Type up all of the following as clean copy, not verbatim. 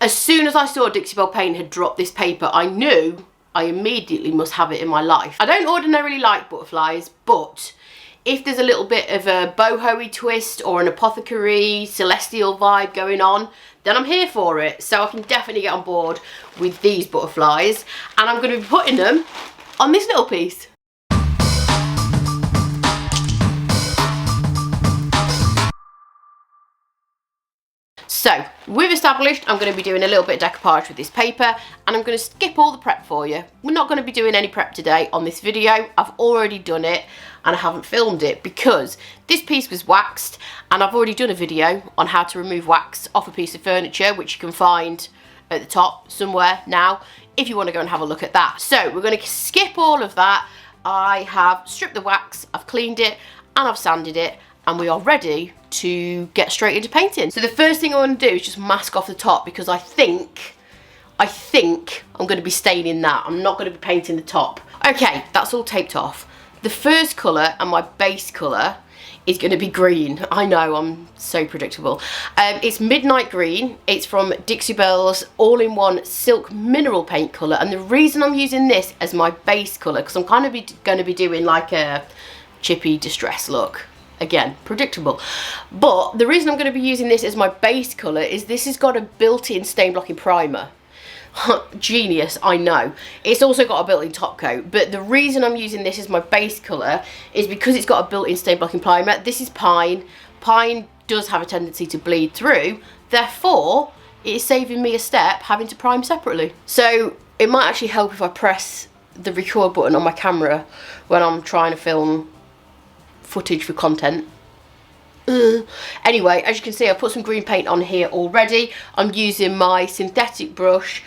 As soon as I saw Dixie Belle Paint had dropped this paper, I knew I immediately must have it in my life. I don't ordinarily like butterflies, but if there's a little bit of a boho-y twist or an apothecary celestial vibe going on, then I'm here for it. So I can definitely get on board with these butterflies, and I'm going to be putting them on this little piece. So, we've established I'm going to be doing a little bit of decoupage with this paper, and I'm going to skip all the prep for you. We're not going to be doing any prep today on this video. I've already done it and I haven't filmed it because this piece was waxed, and I've already done a video on how to remove wax off a piece of furniture, which you can find at the top somewhere now if you want to go and have a look at that. So we're going to skip all of that. I have stripped the wax, I've cleaned it and I've sanded it, and we are ready to get straight into painting. So the first thing I want to do is just mask off the top, because I think I'm going to be staining that. I'm not going to be painting the top. Okay, that's all taped off. The first colour and my base colour is going to be green. I know, I'm so predictable. It's Midnight Green. It's from Dixie Belle's all-in-one silk mineral paint colour, and the reason I'm using this as my base colour, because I'm kind of going to be doing like a chippy distress look. Again, predictable. But the reason I'm going to be using this as my base colour is this has got a built-in stain blocking primer. Genius, I know. It's also got a built-in top coat, but the reason I'm using this as my base colour is because it's got a built-in stain blocking primer. This is pine. Pine does have a tendency to bleed through, therefore it is saving me a step having to prime separately. So it might actually help if I press the record button on my camera when I'm trying to film footage for content. Anyway, as you can see, I've put some green paint on here already. I'm using my synthetic brush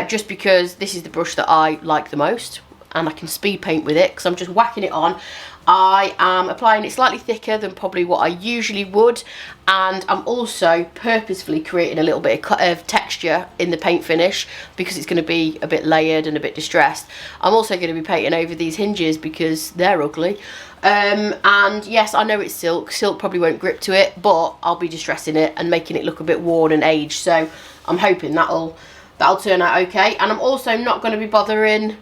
just because this is the brush that I like the most, and I can speed paint with it because I'm just whacking it on. I am applying it slightly thicker than probably what I usually would, and I'm also purposefully creating a little bit of texture in the paint finish because it's going to be a bit layered and a bit distressed. I'm also going to be painting over these hinges because they're ugly. And yes, I know it's silk. Silk probably won't grip to it, but I'll be distressing it and making it look a bit worn and aged. So I'm hoping that'll turn out okay. And I'm also not going to be bothering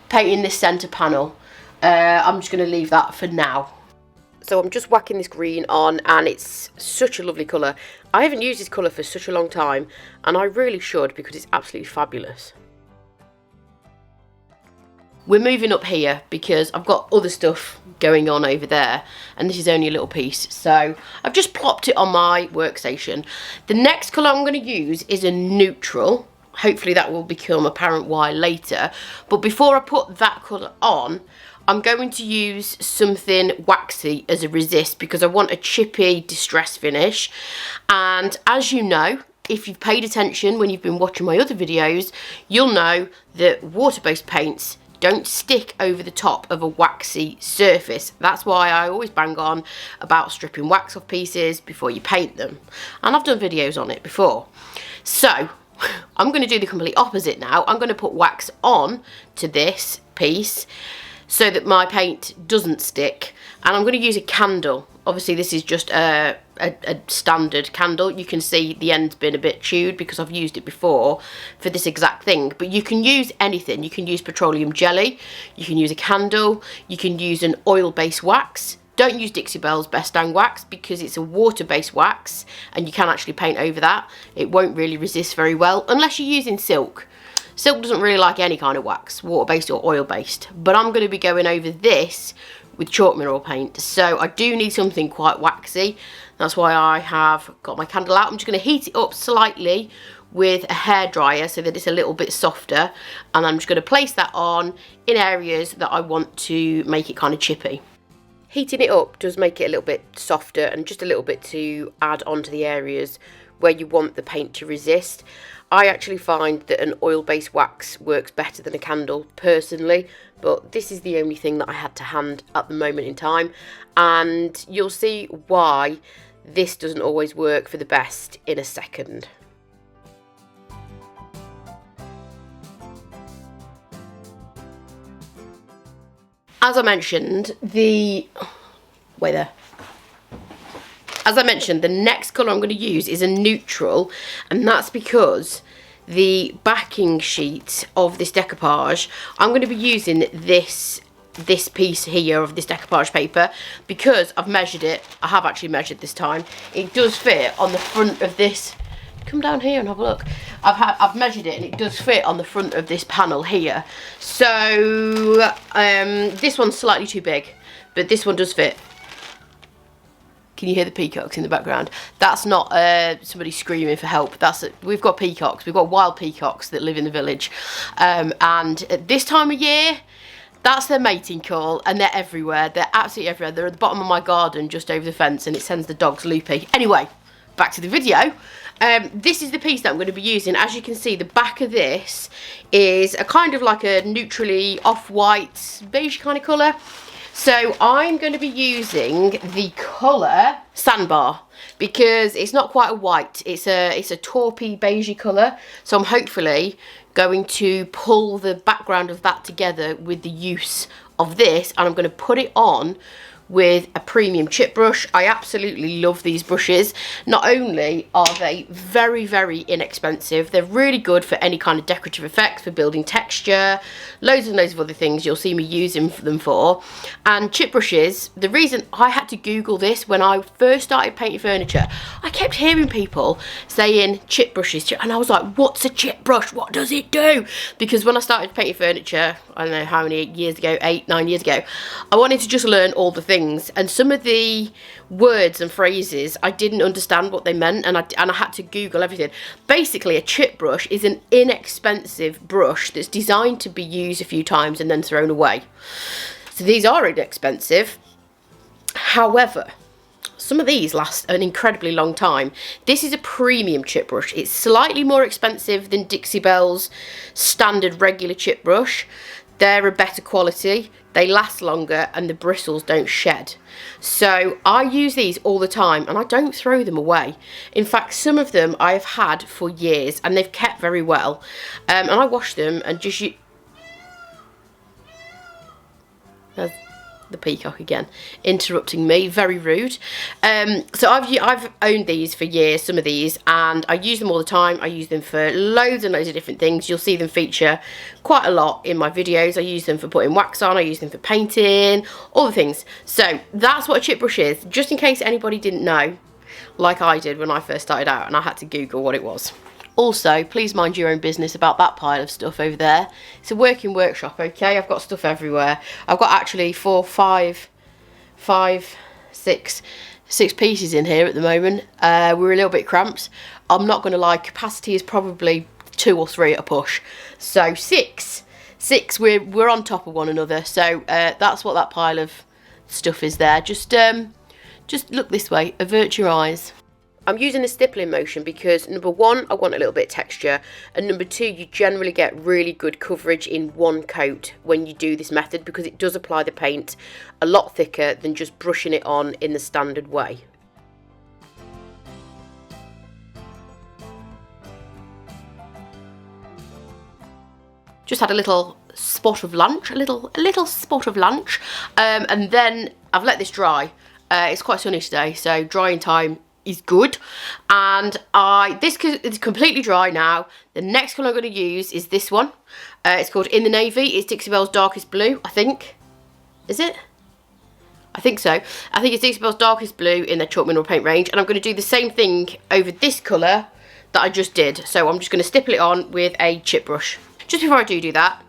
painting this centre panel. I'm just going to leave that for now. So I'm just whacking this green on, and it's such a lovely colour. I haven't used this colour for such a long time, and I really should because it's absolutely fabulous. We're moving up here because I've got other stuff going on over there, and this is only a little piece, so I've just plopped it on my workstation. The next colour I'm going to use is a neutral. Hopefully that will become apparent why later, but before I put that colour on, I'm going to use something waxy as a resist because I want a chippy distress finish. And as you know, if you've paid attention when you've been watching my other videos, you'll know that water-based paints don't stick over the top of a waxy surface. That's why I always bang on about stripping wax off pieces before you paint them. And I've done videos on it before. So I'm going to do the complete opposite now. I'm going to put wax on to this piece so that my paint doesn't stick, and I'm going to use a candle. Obviously this is just a standard candle. You can see the end's been a bit chewed because I've used it before for this exact thing, but you can use anything. You can use petroleum jelly, you can use a candle, you can use an oil-based wax. Don't use Dixie Belle's Best Dang Wax because it's a water-based wax and you can actually paint over that. It won't really resist very well unless you're using silk. Silk doesn't really like any kind of wax, water-based or oil-based. But I'm going to be going over this with chalk mineral paint. So I do need something quite waxy. That's why I have got my candle out. I'm just going to heat it up slightly with a hairdryer so that it's a little bit softer. And I'm just going to place that on in areas that I want to make it kind of chippy. Heating it up does make it a little bit softer and just a little bit to add on to the areas where you want the paint to resist. I actually find that an oil-based wax works better than a candle personally, but this is the only thing that I had to hand at the moment in time, and you'll see why this doesn't always work for the best in a second. As I mentioned, the next colour I'm going to use is a neutral, and that's because the backing sheet of this decoupage, I'm going to be using this piece here of this decoupage paper because I've measured it. I have actually measured this time. It does fit on the front of this. Come down here and have a look. I've measured it and it does fit on the front of this panel here. So this one's slightly too big, but this one does fit. Can you hear the peacocks in the background? That's not somebody screaming for help. We've got peacocks. We've got wild peacocks that live in the village, and at this time of year, that's their mating call, and they're everywhere. They're absolutely everywhere. They're at the bottom of my garden, just over the fence, and it sends the dogs loopy. Anyway, back to the video. This is the piece that I'm going to be using. As you can see, the back of this is a kind of like a neutrally off-white beige kind of colour. So I'm going to be using the colour Sandbar because it's not quite a white. It's a taupey beigey colour. So I'm hopefully going to pull the background of that together with the use of this, and I'm going to put it on with a premium chip brush. I absolutely love these brushes. Not only are they very, very inexpensive, they're really good for any kind of decorative effects, for building texture, loads and loads of other things you'll see me using them for. And chip brushes, the reason I had to Google this when I first started painting furniture, I kept hearing people saying chip brushes, and I was like, what's a chip brush? What does it do? Because when I started painting furniture, I don't know how many years ago, 8, 9 years ago, I wanted to just learn all the things, and some of the words and phrases I didn't understand what they meant, and I had to Google everything. Basically, a chip brush is an inexpensive brush that's designed to be used a few times and then thrown away. So these are inexpensive. However, some of these last an incredibly long time. This is a premium chip brush. It's slightly more expensive than Dixie Belle's standard regular chip brush. They're a better quality, they last longer, and the bristles don't shed. So I use these all the time and I don't throw them away. In fact, some of them I have had for years and they've kept very well. And I wash them and just use... There's the peacock again, interrupting me, very rude. So I've owned these for years, some of these, and I use them all the time. I use them for loads and loads of different things. You'll see them feature quite a lot in my videos. I use them for putting wax on, I use them for painting, all the things. So that's what a chip brush is, just in case anybody didn't know, like I did when I first started out and I had to Google what it was. Also, please mind your own business about that pile of stuff over there. It's a working workshop, okay? I've got stuff everywhere. I've got actually 6 pieces in here at the moment. We're a little bit cramped. I'm not going to lie, capacity is probably 2 or 3 at a push. So 6, we're on top of one another. So that's what that pile of stuff is there. Just look this way, avert your eyes. I'm using a stippling motion because, number 1, I want a little bit of texture, and number 2, you generally get really good coverage in one coat when you do this method because it does apply the paint a lot thicker than just brushing it on in the standard way. Just had a little spot of lunch, a little spot of lunch, and then I've let this dry. It's quite sunny today, so drying time is good, and this is completely dry now. The next colour I'm going to use is this one. It's called In the Navy. It's Dixie Belle's Darkest Blue, I think. Is it? I think so. I think it's Dixie Belle's Darkest Blue in their chalk mineral paint range, and I'm going to do the same thing over this colour that I just did. So I'm just going to stipple it on with a chip brush. Just before I do that,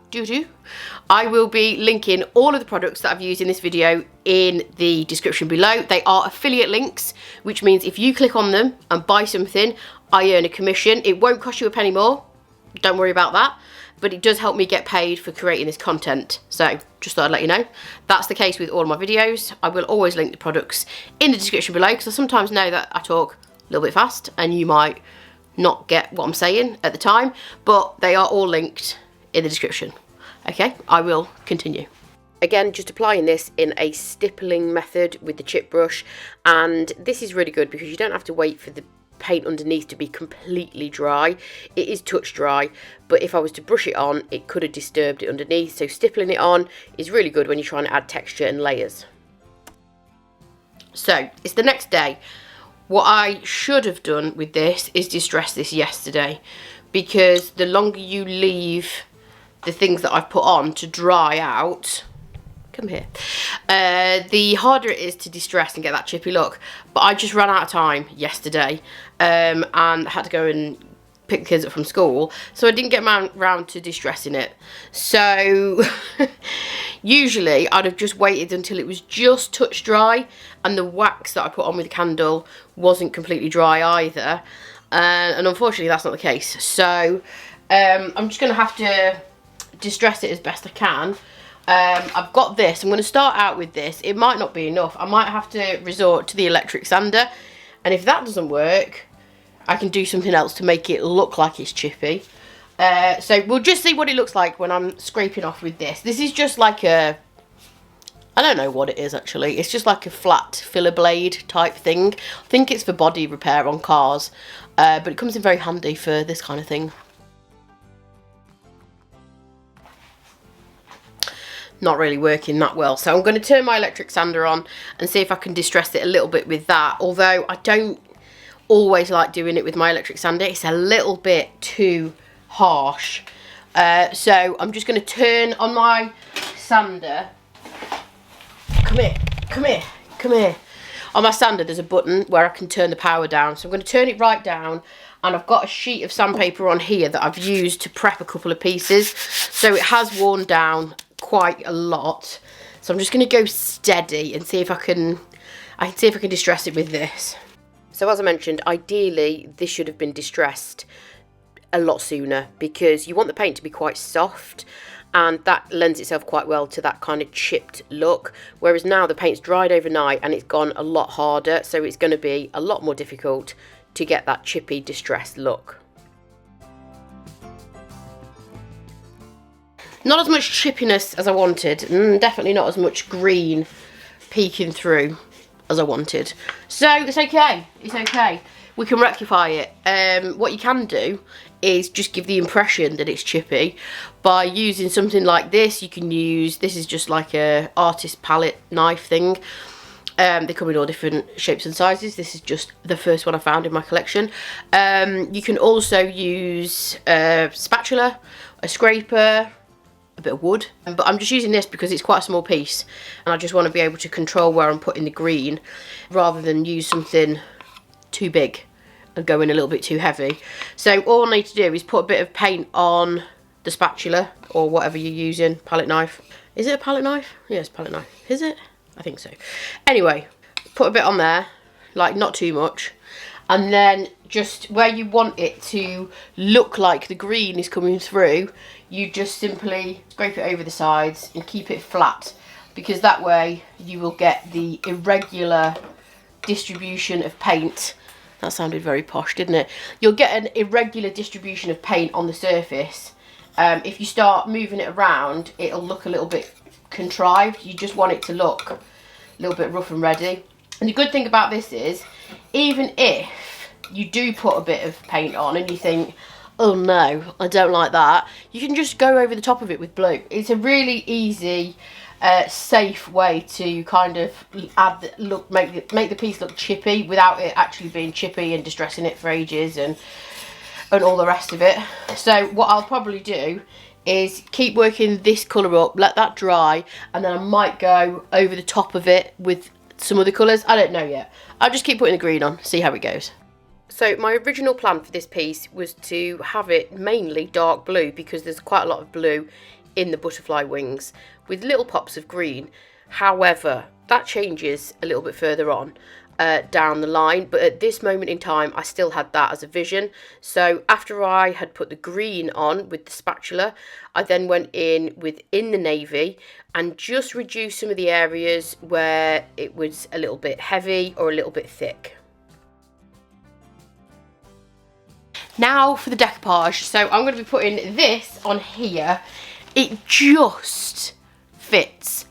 I will be linking all of the products that I've used in this video in the description below. They are affiliate links, which means if you click on them and buy something, I earn a commission. It won't cost you a penny more, don't worry about that, but it does help me get paid for creating this content. So just thought I'd let you know. That's the case with all of my videos. I will always link the products in the description below because I sometimes know that I talk a little bit fast and you might not get what I'm saying at the time, but they are all linked in the description. Okay, I will continue. Again, just applying this in a stippling method with the chip brush, and this is really good because you don't have to wait for the paint underneath to be completely dry. It is touch dry, but if I was to brush it on, it could have disturbed it underneath, so stippling it on is really good when you're trying to add texture and layers. So, it's the next day. What I should have done with this is distress this yesterday, because the longer you leave the things that I've put on to dry out, come here, the harder it is to distress and get that chippy look. But I just ran out of time yesterday and had to go and pick the kids up from school, so I didn't get round to distressing it. So usually I'd have just waited until it was just touch dry and the wax that I put on with the candle wasn't completely dry either, and unfortunately that's not the case. So I'm just going to have to distress it as best I can. I've got this. I'm going to start out with this. It might not be enough. I might have to resort to the electric sander, and if that doesn't work, I can do something else to make it look like it's chippy. So we'll just see what it looks like when I'm scraping off with this. This is just like a, I don't know what it is actually. It's just like a flat filler blade type thing. I think it's for body repair on cars, but it comes in very handy for this kind of thing. Not really working that well, so I'm going to turn my electric sander on and see if I can distress it a little bit with that, although I don't always like doing it with my electric sander. It's a little bit too harsh, so I'm just going to turn on my sander. Come here, come here, come here. On my sander there's a button where I can turn the power down, so I'm going to turn it right down, and I've got a sheet of sandpaper on here that I've used to prep a couple of pieces, so it has worn down quite a lot. So I'm just going to go steady and see if I can distress it with this. So as I mentioned, ideally this should have been distressed a lot sooner, because you want the paint to be quite soft, and that lends itself quite well to that kind of chipped look, whereas now the paint's dried overnight and it's gone a lot harder, so it's going to be a lot more difficult to get that chippy distressed look. Not as much chippiness as I wanted, definitely not as much green peeking through as I wanted. So it's okay, it's okay. We can rectify it. What you can do is just give the impression that it's chippy by using something like this. You can use, this is just like a artist palette knife thing. They come in all different shapes and sizes. This is just the first one I found in my collection. You can also use a spatula, a scraper, a bit of wood, but I'm just using this because it's quite a small piece and I just want to be able to control where I'm putting the green rather than use something too big and go in a little bit too heavy. So all I need to do is put a bit of paint on the spatula or whatever you're using, palette knife. Is it a palette knife? Yes, palette knife. Is it? I think so. Anyway, put a bit on there, like not too much, and then just where you want it to look like the green is coming through, you just simply scrape it over the sides and keep it flat, because that way you will get the irregular distribution of paint. That sounded very posh, didn't it? You'll get an irregular distribution of paint on the surface. If you start moving it around, it'll look a little bit contrived. You just want it to look a little bit rough and ready. And the good thing about this is, even if you do put a bit of paint on and you think, oh no, I don't like that, you can just go over the top of it with blue. It's a really easy, safe way to kind of add the look, make the piece look chippy without it actually being chippy and distressing it for ages and all the rest of it. So what I'll probably do is keep working this colour up, let that dry, and then I might go over the top of it with some other colours. I don't know yet. I'll just keep putting the green on, see how it goes. So my original plan for this piece was to have it mainly dark blue, because there's quite a lot of blue in the butterfly wings with little pops of green. However, that changes a little bit further on down the line, but at this moment in time I still had that as a vision. So after I had put the green on with the spatula, I then went in within the navy and just reduced some of the areas where it was a little bit heavy or a little bit thick. Now for the decoupage. So I'm going to be putting this on here. It just fits.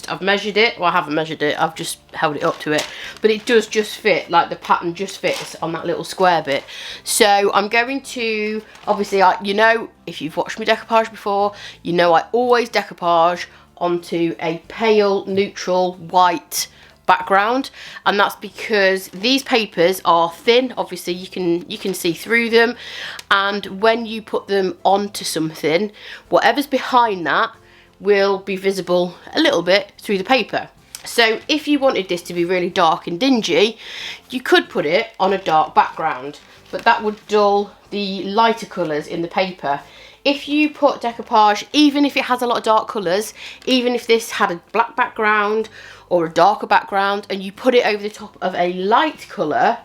I've measured it. Well, I haven't measured it, I've just held it up to it, but it does just fit, like the pattern just fits on that little square bit. So I'm going to, obviously, you know, if you've watched me decoupage before, you know I always decoupage onto a pale neutral white background, and that's because these papers are thin. Obviously you can see through them, and when you put them onto something, whatever's behind that will be visible a little bit through the paper. So if you wanted this to be really dark and dingy, you could put it on a dark background, but that would dull the lighter colours in the paper. If you put decoupage, even if it has a lot of dark colours, even if this had a black background or a darker background, and you put it over the top of a light colour,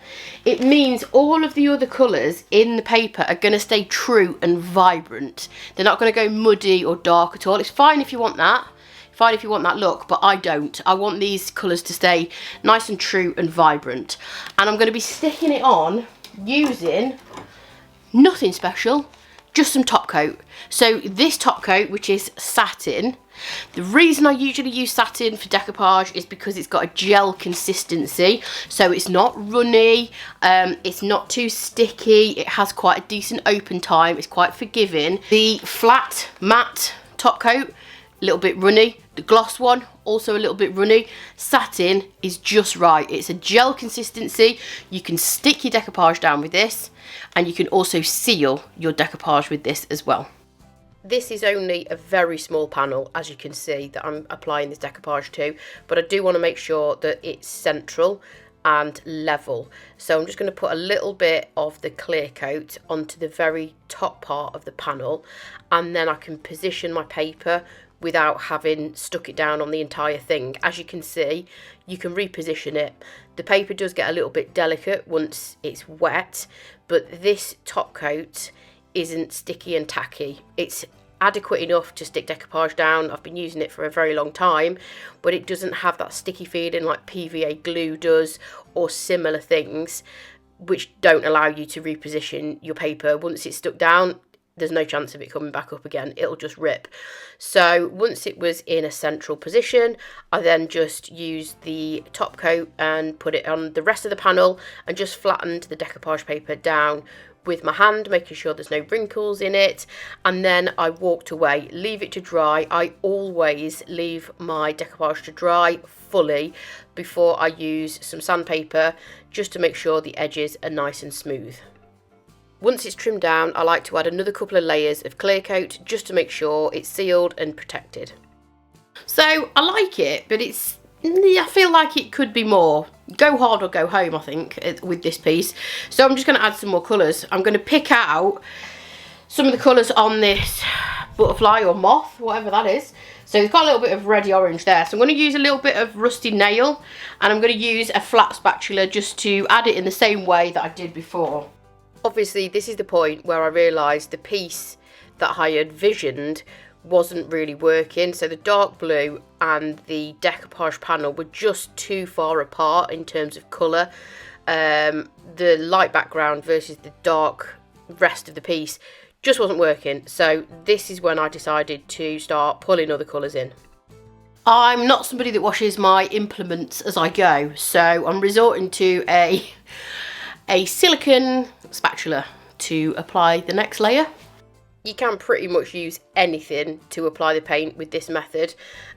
it means all of the other colours in the paper are going to stay true and vibrant. They're not going to go muddy or dark at all. It's fine if you want that. Fine if you want that look, but I don't. I want these colours to stay nice and true and vibrant. And I'm going to be sticking it on using nothing special, just some top coat. So this top coat, which is Satin, the reason I usually use Satin for decoupage is because it's got a gel consistency, so it's not runny, it's not too sticky, it has quite a decent open time, it's quite forgiving. The flat matte top coat, a little bit runny. The gloss one, also a little bit runny. Satin is just right. It's a gel consistency. You can stick your decoupage down with this, and you can also seal your decoupage with this as well. This is only a very small panel, as you can see, that I'm applying this decoupage to, but I do want to make sure that it's central and level. So I'm just going to put a little bit of the clear coat onto the very top part of the panel, and then I can position my paper without having stuck it down on the entire thing. As you can see, you can reposition it. The paper does get a little bit delicate once it's wet, but this top coat isn't sticky and tacky. It's adequate enough to stick decoupage down. I've been using it for a very long time, but it doesn't have that sticky feeling like PVA glue does or similar things, which don't allow you to reposition your paper. Once it's stuck down, there's no chance of it coming back up again. It'll just rip. So once it was in a central position, I then just used the top coat and put it on the rest of the panel and just flattened the decoupage paper down with my hand, making sure there's no wrinkles in it, and then I walked away. Leave it to dry. I always leave my decoupage to dry fully before I use some sandpaper, just to make sure the edges are nice and smooth. Once it's trimmed down, I like to add another couple of layers of clear coat just to make sure it's sealed and protected. So I like it, but I feel like it could be more. Go hard or go home, I think, with this piece. So I'm just going to add some more colours. I'm going to pick out some of the colours on this butterfly or moth, whatever that is. So it's got a little bit of reddy orange there. So I'm going to use a little bit of rusty nail, and I'm going to use a flat spatula just to add it in the same way that I did before. Obviously, this is the point where I realised the piece that I had visioned wasn't really working. So the dark blue and the decoupage panel were just too far apart in terms of colour. The light background versus the dark rest of the piece just wasn't working. So this is when I decided to start pulling other colours in. I'm not somebody that washes my implements as I go, so I'm resorting to a silicone spatula to apply the next layer. You can pretty much use anything to apply the paint with this method.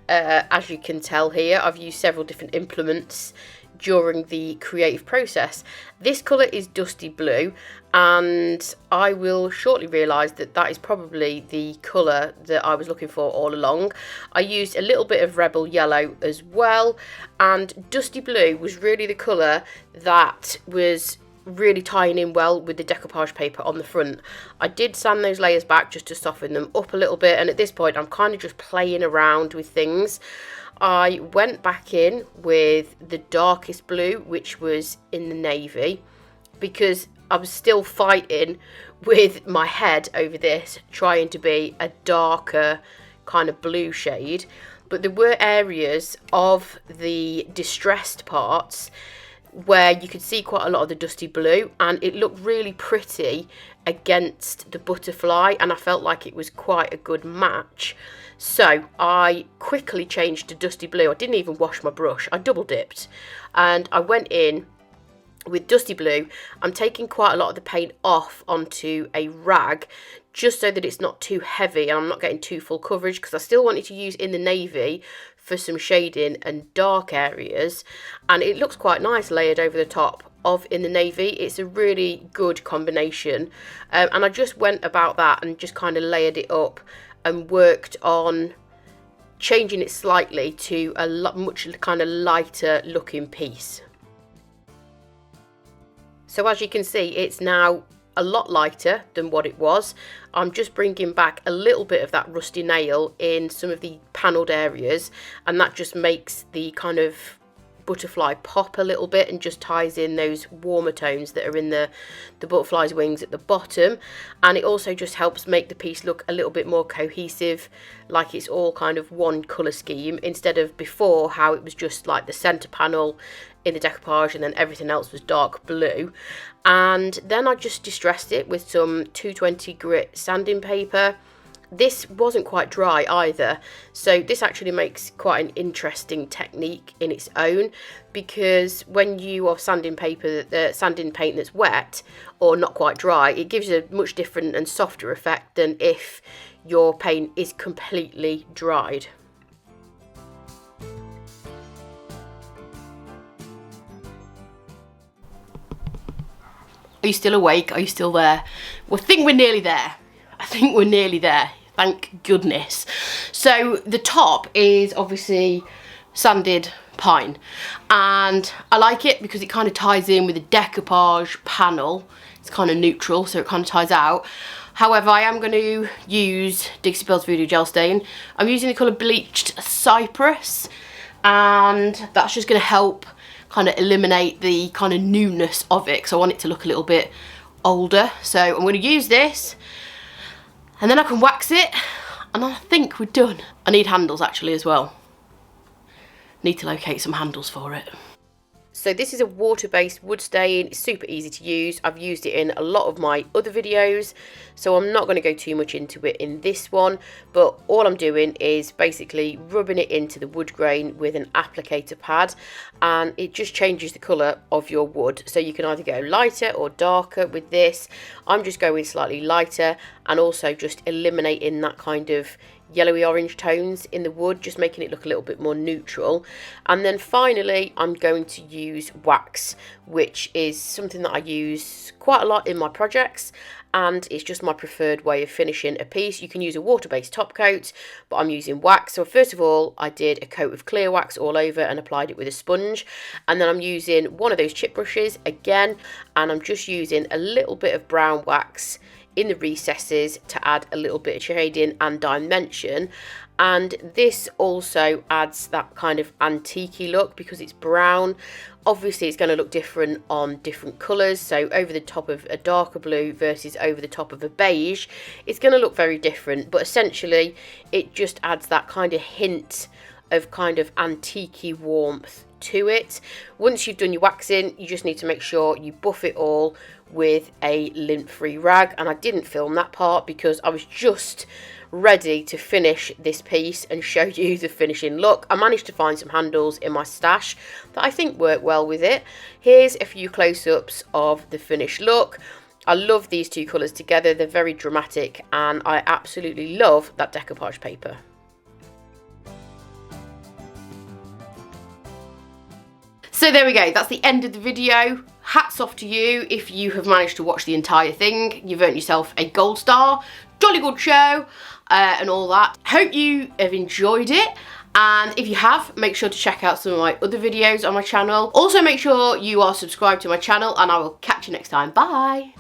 As you can tell here, I've used several different implements during the creative process. This colour is Dusty Blue, and I will shortly realise that that is probably the colour that I was looking for all along. I used a little bit of Rebel Yellow as well, and Dusty Blue was really the colour that was really tying in well with the decoupage paper on the front. I did sand those layers back just to soften them up a little bit, and at this point I'm kind of just playing around with things. I went back in with the darkest blue, which was in the navy, because I was still fighting with my head over this, trying to be a darker kind of blue shade. But there were areas of the distressed parts where you could see quite a lot of the dusty blue, and it looked really pretty against the butterfly, and I felt like it was quite a good match. So I quickly changed to dusty blue. I didn't even wash my brush. I double dipped, and I went in with dusty blue. I'm taking quite a lot of the paint off onto a rag just so that it's not too heavy and I'm not getting too full coverage, because I still wanted to use in the navy for some shading and dark areas, and it looks quite nice layered over the top of in the navy. It's a really good combination, and I just went about that and just kind of layered it up and worked on changing it slightly to a much kind of lighter looking piece. So as you can see, it's now a lot lighter than what it was. I'm just bringing back a little bit of that rusty nail in some of the panelled areas, and that just makes the kind of butterfly pop a little bit and just ties in those warmer tones that are in the butterfly's wings at the bottom. And it also just helps make the piece look a little bit more cohesive, like it's all kind of one colour scheme, instead of before how it was just like the centre panel in the decoupage and then everything else was dark blue. And then I just distressed it with some 220 grit sanding paper. This wasn't quite dry either, so this actually makes quite an interesting technique in its own, because when you are sanding paint that's wet or not quite dry, it gives a much different and softer effect than if your paint is completely dried. Are you still awake? Are you still there? Well, I think we're nearly there. Thank goodness. So the top is obviously sanded pine, and I like it because it kind of ties in with the decoupage panel. It's kind of neutral, so it kind of ties out. However, I am going to use Dixie Belle's Voodoo gel stain. I'm using the colour Bleached Cypress, and that's just going to help kind of eliminate the kind of newness of it, because I want it to look a little bit older. So I'm going to use this, and then I can wax it, and I think we're done. I need handles actually as well. Need to locate some handles for it. So this is a water-based wood stain. It's super easy to use. I've used it in a lot of my other videos, so I'm not going to go too much into it in this one, but all I'm doing is basically rubbing it into the wood grain with an applicator pad, and it just changes the colour of your wood. So you can either go lighter or darker with this. I'm just going slightly lighter, and also just eliminating that kind of yellowy orange tones in the wood, just making it look a little bit more neutral. And then finally I'm going to use wax, which is something that I use quite a lot in my projects, and it's just my preferred way of finishing a piece. You can use a water-based top coat, but I'm using wax. So first of all, I did a coat of clear wax all over and applied it with a sponge, and then I'm using one of those chip brushes again, and I'm just using a little bit of brown wax in the recesses to add a little bit of shading and dimension. And this also adds that kind of antique-y look because it's brown. Obviously it's going to look different on different colours, so over the top of a darker blue versus over the top of a beige, it's going to look very different, but essentially it just adds that kind of hint of kind of antique-y warmth to it. Once you've done your waxing, you just need to make sure you buff it all with a lint-free rag, and I didn't film that part because I was just ready to finish this piece and show you the finishing look. I managed to find some handles in my stash that I think work well with it. Here's a few close-ups of the finished look. I love these two colours together, they're very dramatic, and I absolutely love that decoupage paper. So there we go, that's the end of the video. Hats off to you if you have managed to watch the entire thing. You've earned yourself a gold star. Jolly good show and all that. Hope you have enjoyed it. And if you have, make sure to check out some of my other videos on my channel. Also make sure you are subscribed to my channel, and I will catch you next time. Bye.